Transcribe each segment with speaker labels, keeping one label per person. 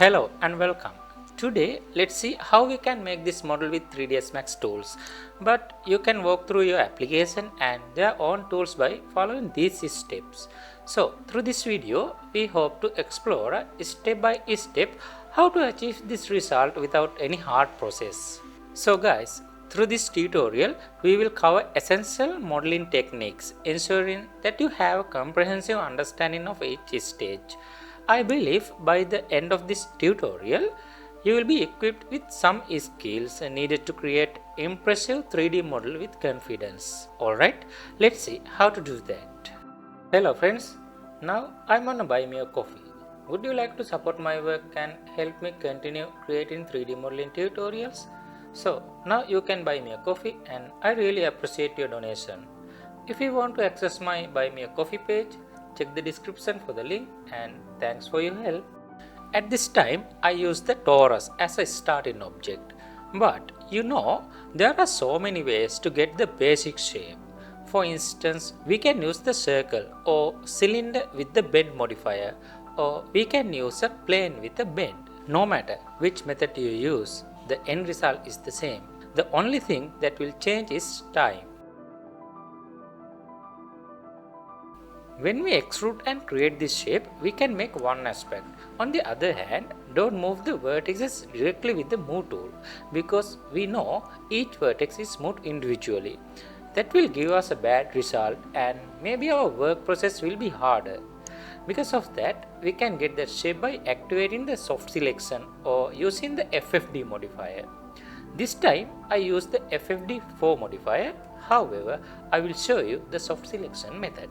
Speaker 1: Hello and welcome. Today let's see how we can make this model with 3ds Max tools. But you can walk through your application and their own tools by following these steps. So through this video we hope to explore step by step how to achieve this result without any hard process. So guys, through this tutorial we will cover essential modeling techniques, ensuring that you have a comprehensive understanding of each stage. I believe by the end of this tutorial, you will be equipped with some skills needed to create impressive 3D model with confidence. Alright, let's see how to do that. Hello friends, now I'm gonna buy me a coffee. Would you like to support my work and help me continue creating 3D modeling tutorials? So now you can buy me a coffee and I really appreciate your donation. If you want to access my buy me a coffee page, check the description for the link and thanks for your help. At this time I use the torus as a starting object, but there are so many ways to get the basic shape. For instance, we can use the circle or cylinder with the bend modifier, or we can use a plane with a bend. No matter which method you use, the end result is the same. The only thing that will change is time. When we extrude and create this shape, we can make one aspect. On the other hand, don't move the vertices directly with the move tool, because we know each vertex is moved individually. That will give us a bad result and maybe our work process will be harder. Because of that, we can get that shape by activating the soft selection or using the FFD modifier. This time I use the FFD4 modifier, however, I will show you the soft selection method.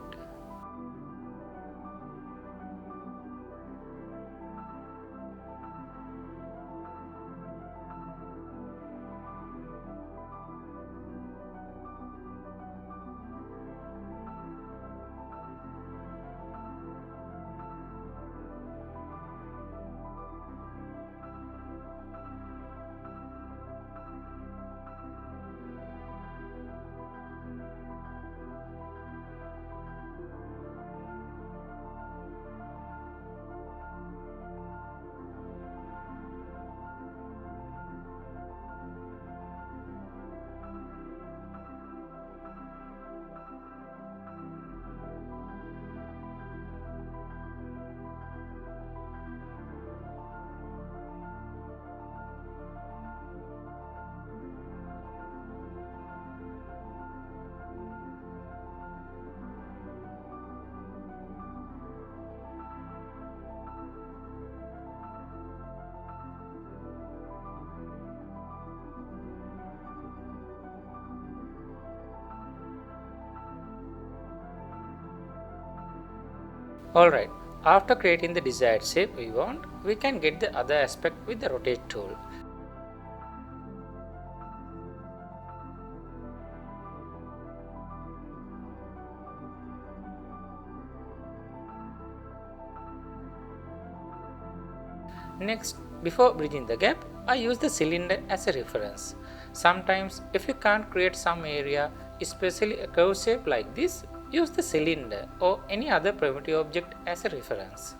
Speaker 1: Alright, after creating the desired shape we want, we can get the other aspect with the rotate tool. Next, before bridging the gap, I use the cylinder as a reference. Sometimes if you can't create some area, especially a curve shape like this, use the cylinder or any other primitive object as a reference.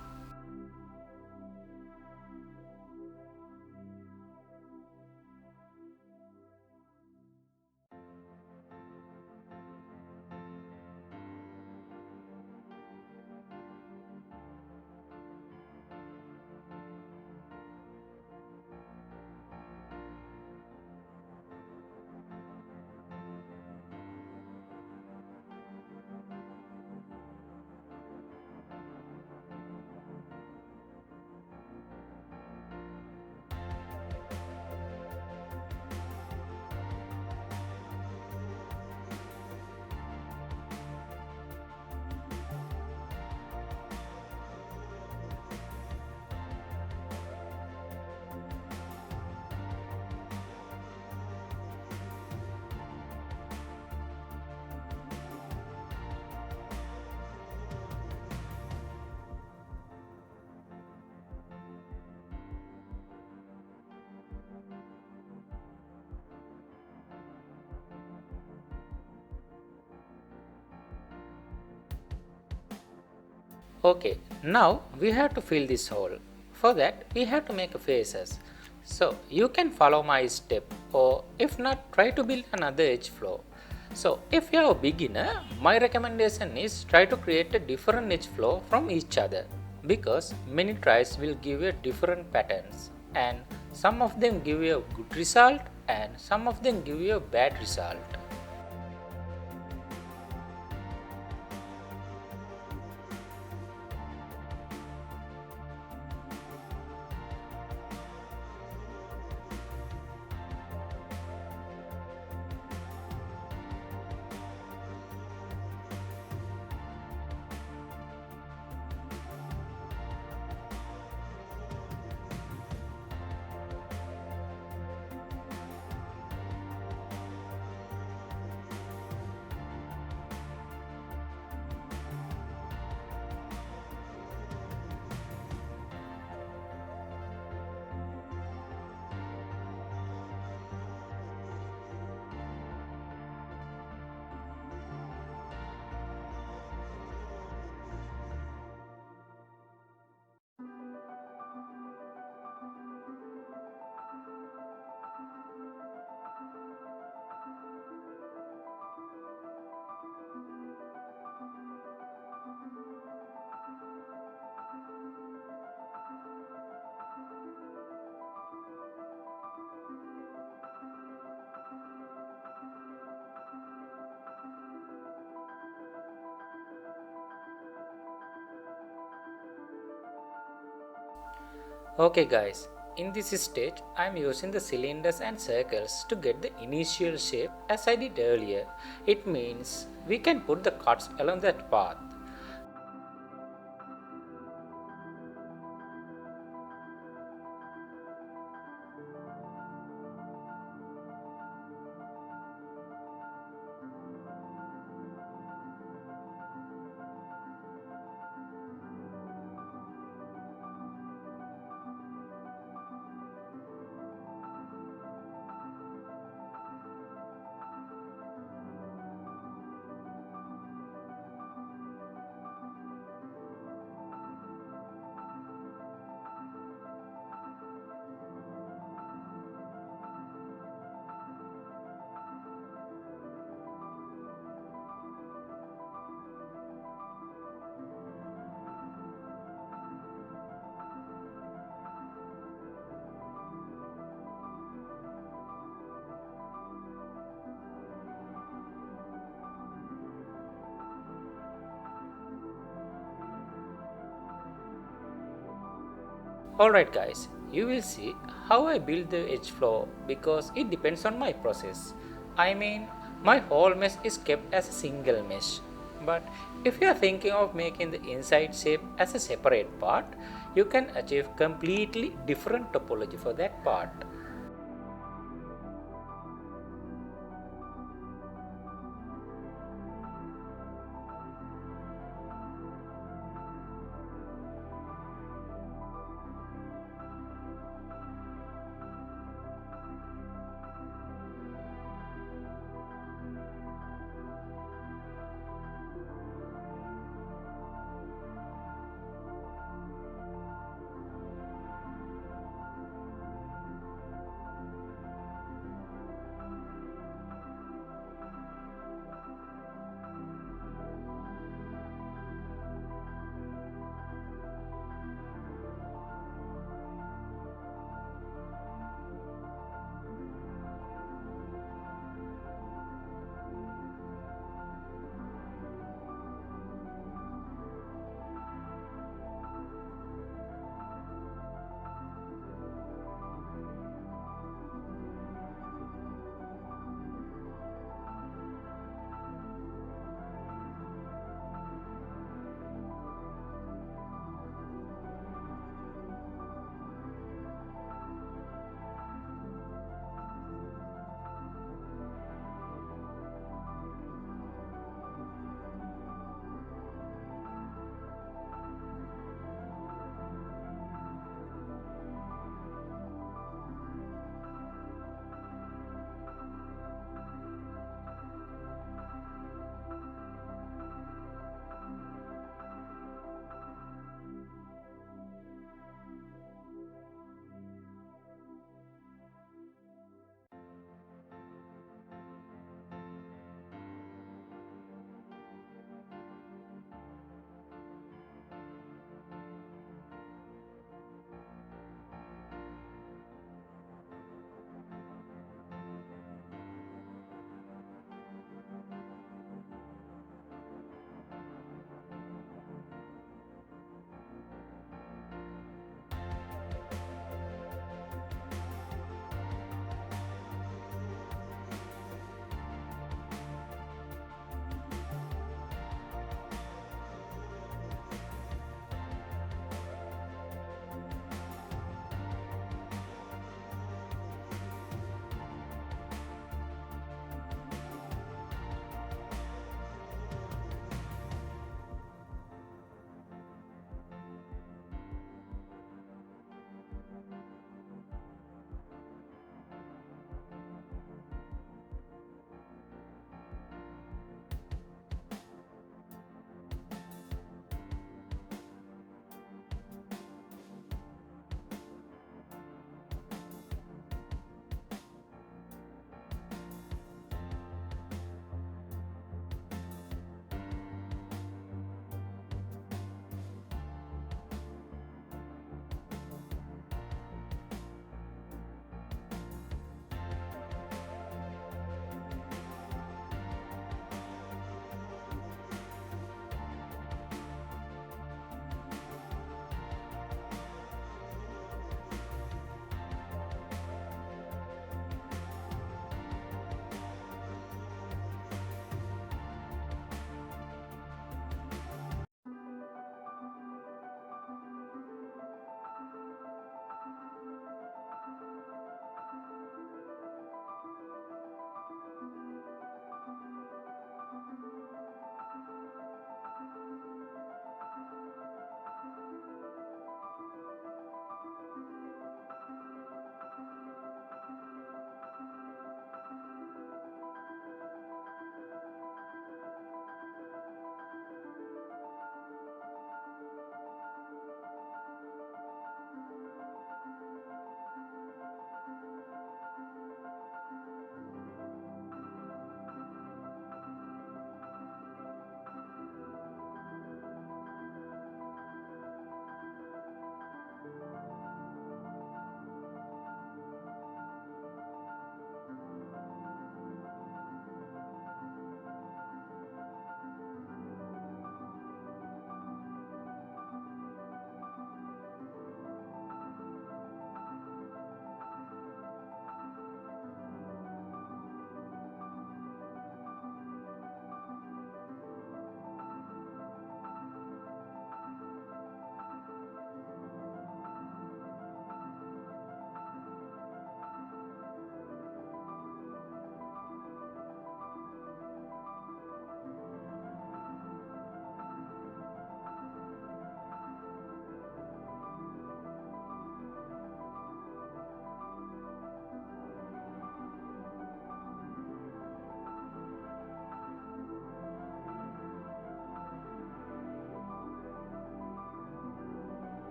Speaker 1: Okay, now we have to fill this hole. For that, we have to make faces. So you can follow my step, or if not, try to build another edge flow. So if you are a beginner, my recommendation is try to create a different edge flow from each other, because many tries will give you different patterns, and some of them give you a good result and some of them give you a bad result. Okay guys, in this stage I am using the cylinders and circles to get the initial shape as I did earlier. It means we can put the cuts along that path. Alright guys, you will see how I build the edge flow because it depends on my process. I mean, my whole mesh is kept as a single mesh. But if you are thinking of making the inside shape as a separate part, you can achieve completely different topology for that part.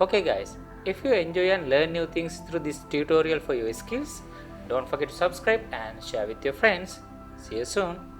Speaker 1: Okay guys, if you enjoy and learn new things through this tutorial for your skills, don't forget to subscribe and share with your friends. See you soon.